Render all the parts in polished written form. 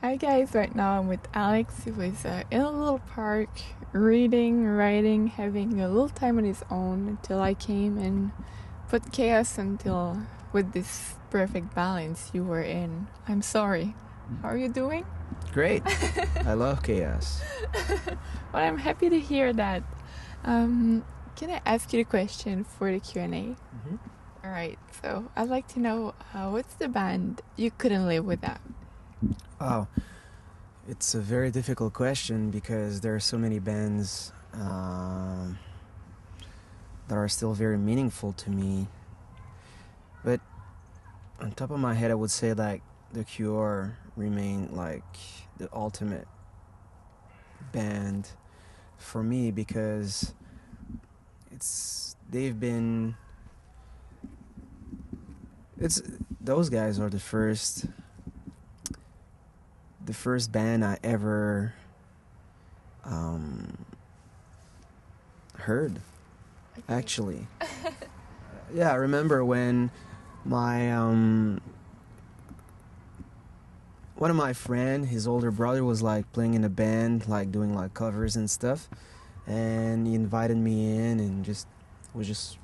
Hi guys, right now I'm with Alex. He was in a little park, reading, writing, having a little time on his own until I came and put chaos until with this perfect balance you were in. I'm sorry. How are you doing? Great. I love chaos. Well, I'm happy to hear that. Can I ask you a question for the Q&A? Mm-hmm. All right, so I'd like to know what's the band you couldn't live without? Oh, it's a very difficult question because there are so many bands that are still very meaningful to me. But on top of my head, I would say like The Cure remain like the ultimate band for me because those guys are the first band I ever heard, actually. Yeah, I remember when my one of my friend, his older brother, was like playing in a band, like doing like covers and stuff, and he invited me in and was just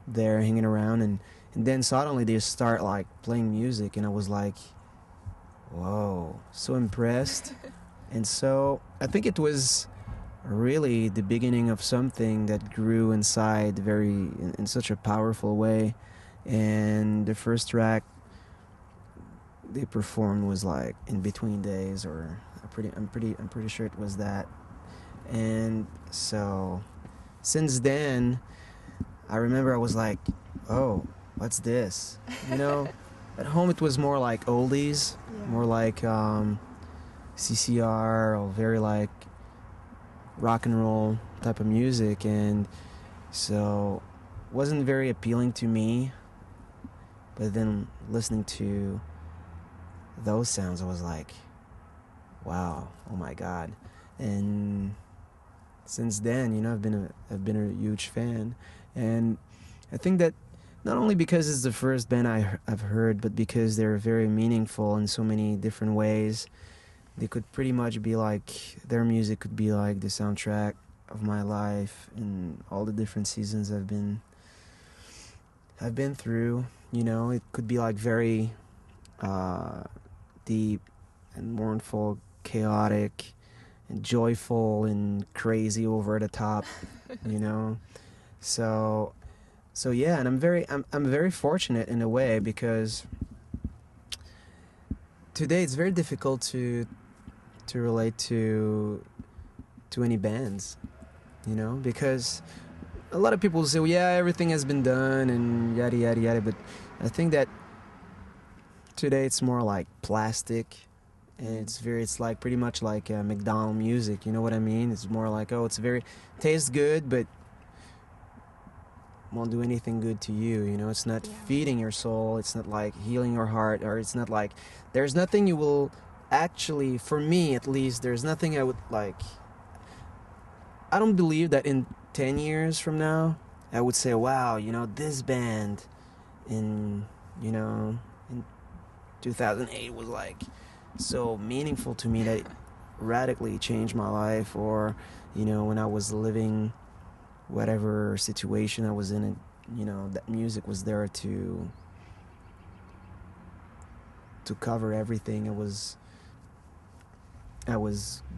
there hanging around, and then suddenly they start like playing music, and I was like, whoa, so impressed. And so I think it was really the beginning of something that grew inside in such a powerful way. And the first track they performed was like In Between Days, or I'm pretty sure it was that. And so since then I remember I was like, oh, what's this? You know, at home it was more like oldies, more like CCR, or very like rock and roll type of music, and so it wasn't very appealing to me. But then listening to those sounds, I was like, wow, oh my God. And since then, you know, I've been a huge fan, and I think that not only because it's the first band I've heard, but because they're very meaningful in so many different ways. They could pretty much be like, their music could be like the soundtrack of my life and all the different seasons I've been through. You know, it could be like very deep and mournful, chaotic and joyful and crazy, over the top, you know. So yeah, and I'm very fortunate in a way, because today it's very difficult to relate to any bands, you know, because a lot of people say, well, yeah, everything has been done and yada yada yada, but I think that today it's more like plastic, and it's like pretty much like McDonald's music, you know what I mean? It's more like, oh, tastes good, but won't do anything good to you, you know. It's not feeding your soul, it's not like healing your heart, or it's not like, there's nothing you will actually, for me at least, there's nothing I would like. I don't believe that in 10 years from now I would say, wow, you know, this band in 2008 was like so meaningful to me that it radically changed my life, or, you know, when I was living whatever situation I was in, it, you know, that music was there to cover everything I was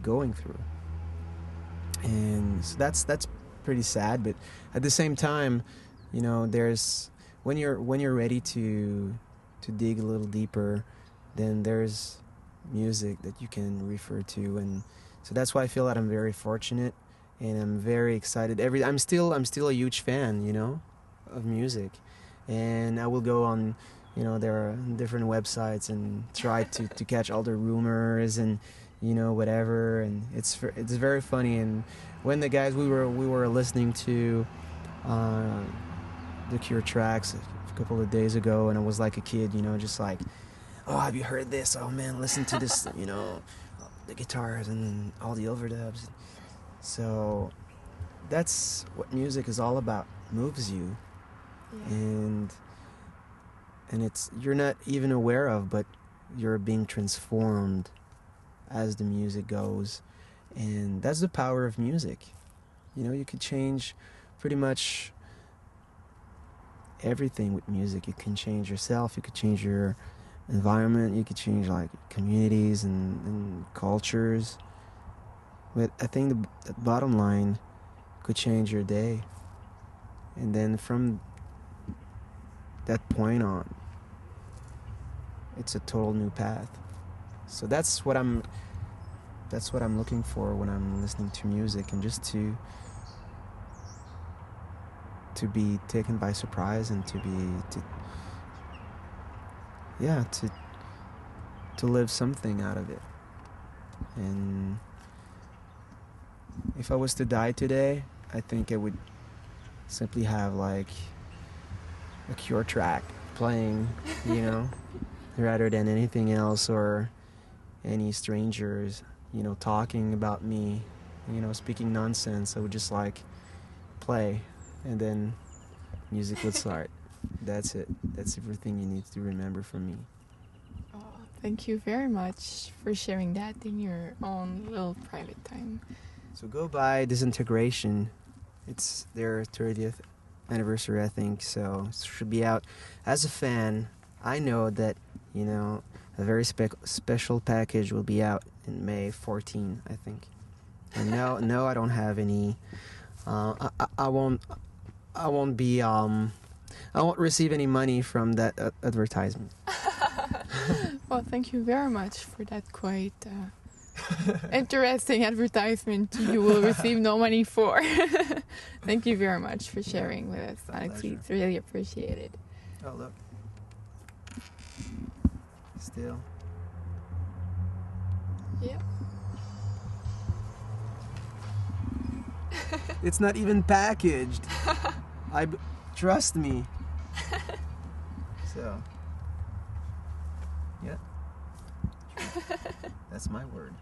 going through. And so that's pretty sad, but at the same time, you know, there's when you're ready to dig a little deeper, then there's music that you can refer to, and so that's why I feel that I'm very fortunate. And I'm very excited. I'm still a huge fan, you know, of music, and I will go on, you know, there are different websites and try to catch all the rumors and, you know, whatever. And it's very funny. And when the guys we were listening to the Cure tracks a couple of days ago, and I was like a kid, you know, just like, oh, have you heard this? Oh man, listen to this, you know, the guitars and all the overdubs. So that's what music is all about. Moves you, and it's you're not even aware of, but you're being transformed as the music goes. And that's the power of music. You know, you could change pretty much everything with music. You can change yourself, you could change your environment, you could change like communities and cultures. But I think the bottom line could change your day. And then from that point on, it's a total new path. So that's what I'm looking for when I'm listening to music, and just to be taken by surprise, and to live something out of it. And if I was to die today, I think I would simply have like a Cure track playing, you know, rather than anything else, or any strangers, you know, talking about me, you know, speaking nonsense. I would just like play, and then music would start. That's it. That's everything you need to remember from me. Oh, thank you very much for sharing that in your own little private time. So go buy Disintegration. It's their 30th anniversary, I think, so it should be out. As a fan, I know that, you know, a very special package will be out in May 14, I think. And no, I don't have any. I won't receive any money from that advertisement. Well, thank you very much for that quite interesting advertisement you will receive no money for. Thank you very much for sharing with us, Alex. It's really appreciated. Oh, look. Still. Yeah. It's not even packaged. Trust me. So, yeah. That's my word.